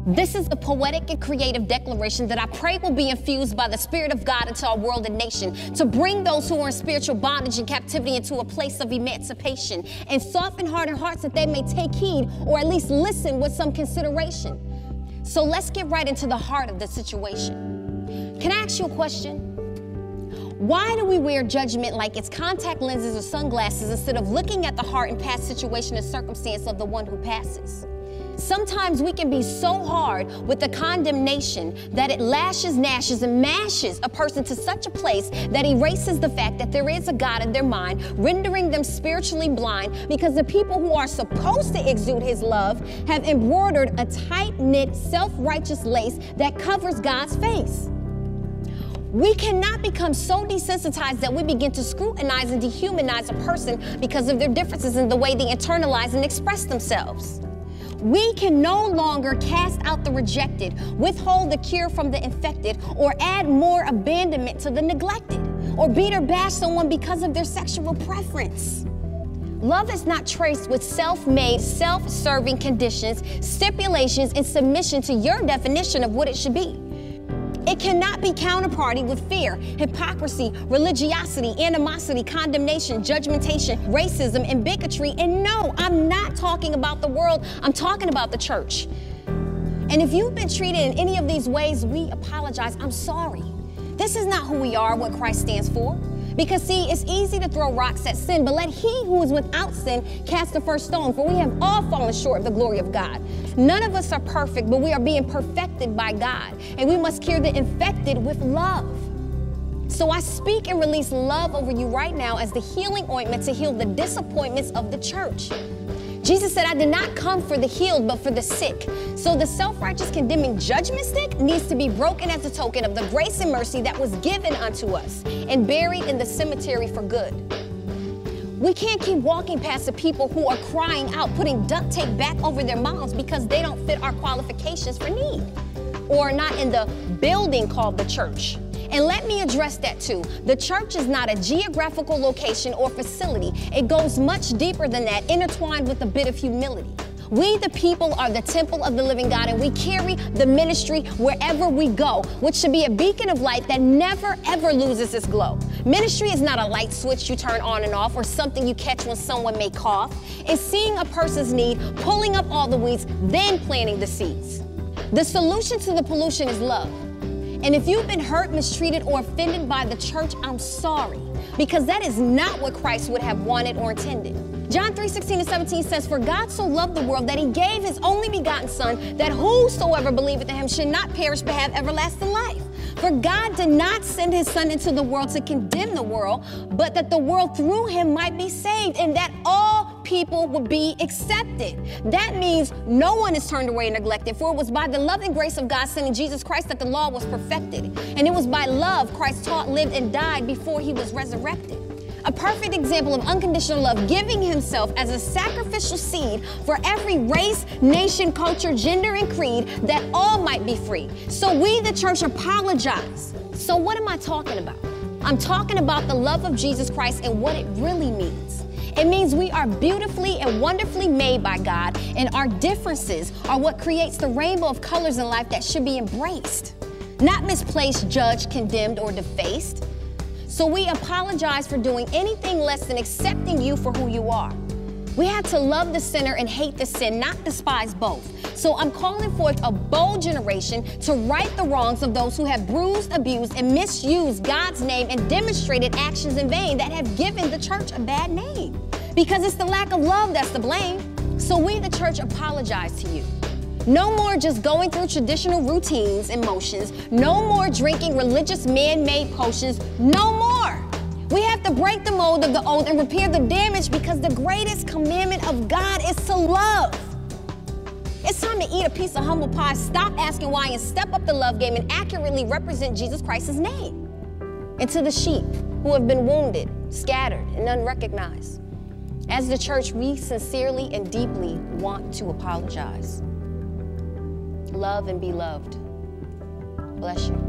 This is a poetic and creative declaration that I pray will be infused by the Spirit of God into our world and nation to bring those who are in spiritual bondage and captivity into a place of emancipation and soften hardened hearts that they may take heed or at least listen with some consideration. So let's get right into the heart of the situation. Can I ask you a question? Why do we wear judgment like it's contact lenses or sunglasses instead of looking at the heart and past situation and circumstance of the one who passes? Sometimes we can be so hard with the condemnation that it lashes, gnashes, and mashes a person to such a place that erases the fact that there is a God in their mind, rendering them spiritually blind because the people who are supposed to exude His love have embroidered a tight-knit, self-righteous lace that covers God's face. We cannot become so desensitized that we begin to scrutinize and dehumanize a person because of their differences in the way they internalize and express themselves. We can no longer cast out the rejected, withhold the cure from the infected, or add more abandonment to the neglected, or beat or bash someone because of their sexual preference. Love is not traced with self-made, self-serving conditions, stipulations, and submission to your definition of what it should be. It cannot be counterparty with fear, hypocrisy, religiosity, animosity, condemnation, judgmentation, racism, and bigotry. And no, I'm not talking about the world. I'm talking about the church. And if you've been treated in any of these ways, we apologize. I'm sorry. This is not who we are, what Christ stands for. Because see, it's easy to throw rocks at sin, but let he who is without sin cast the first stone, for we have all fallen short of the glory of God. None of us are perfect, but we are being perfected by God, and we must cure the infected with love. So I speak and release love over you right now as the healing ointment to heal the disappointments of the church. Jesus said, I did not come for the healed, but for the sick. So the self-righteous condemning judgment stick needs to be broken as a token of the grace and mercy that was given unto us and buried in the cemetery for good. We can't keep walking past the people who are crying out, putting duct tape back over their mouths because they don't fit our qualifications for need or are not in the building called the church. And let me address that too. The church is not a geographical location or facility. It goes much deeper than that, intertwined with a bit of humility. We, the people, are the temple of the living God, and we carry the ministry wherever we go, which should be a beacon of light that never, ever loses its glow. Ministry is not a light switch you turn on and off or something you catch when someone may cough. It's seeing a person's need, pulling up all the weeds, then planting the seeds. The solution to the pollution is love. And if you've been hurt, mistreated, or offended by the church, I'm sorry, because that is not what Christ would have wanted or intended. John 3:16-17 says, for God so loved the world that he gave his only begotten son, that whosoever believeth in him should not perish but have everlasting life. For God did not send his son into the world to condemn the world, but that the world through him might be saved, and that all people would be accepted. That means no one is turned away and neglected, for it was by the love and grace of God sending Jesus Christ that the law was perfected. And it was by love Christ taught, lived, and died before he was resurrected. A perfect example of unconditional love, giving himself as a sacrificial seed for every race, nation, culture, gender, and creed, that all might be free. So we, the church, apologize. So what am I talking about? I'm talking about the love of Jesus Christ and what it really means. It means we are beautifully and wonderfully made by God, and our differences are what creates the rainbow of colors in life that should be embraced, not misplaced, judged, condemned, or defaced. So we apologize for doing anything less than accepting you for who you are. We have to love the sinner and hate the sin, not despise both. So I'm calling forth a bold generation to right the wrongs of those who have bruised, abused, and misused God's name and demonstrated actions in vain that have given the church a bad name. Because it's the lack of love that's to blame. So we, the church, apologize to you. No more just going through traditional routines and motions. No more drinking religious man-made potions. No more. We have to break the mold of the old and repair the damage, because the greatest commandment of God is to love. It's time to eat a piece of humble pie, stop asking why, and step up the love game and accurately represent Jesus Christ's name. And to the sheep who have been wounded, scattered, and unrecognized, as the church, we sincerely and deeply want to apologize. Love and be loved. Bless you.